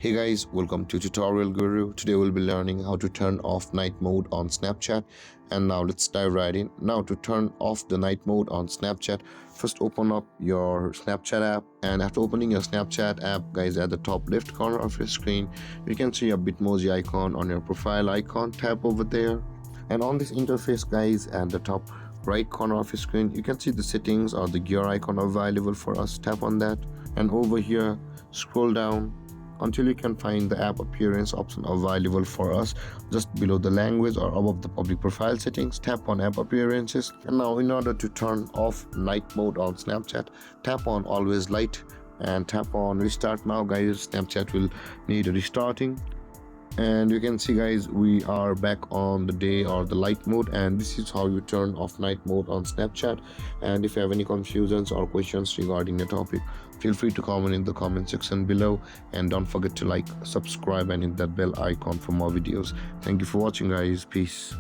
Hey guys, welcome to Tutorial Guru. Today we'll be learning how to turn off night mode on Snapchat. And now let's dive right in. Now to turn off the night mode on Snapchat, first open up your Snapchat app, and after opening your Snapchat app, guys, at the top left corner of your screen, you can see a Bitmoji icon on your profile icon. Tap over there, and on this interface, guys, at the top right corner of your screen, you can see the settings or the gear icon available for us. Tap on that, and over here scroll down until you can find the app appearance option available for us just below the language or above the public profile settings. Tap on app appearances, and now in order to turn off night mode on Snapchat, tap on always light and tap on restart. Now guys, Snapchat will need restarting, and you can see, guys, we are back on the day or the light mode, and this is how you turn off night mode on Snapchat. And if you have any confusions or questions regarding the topic, feel free to comment in the comment section below, and don't forget to like, subscribe, and hit that bell icon for more videos. Thank you for watching, guys. Peace.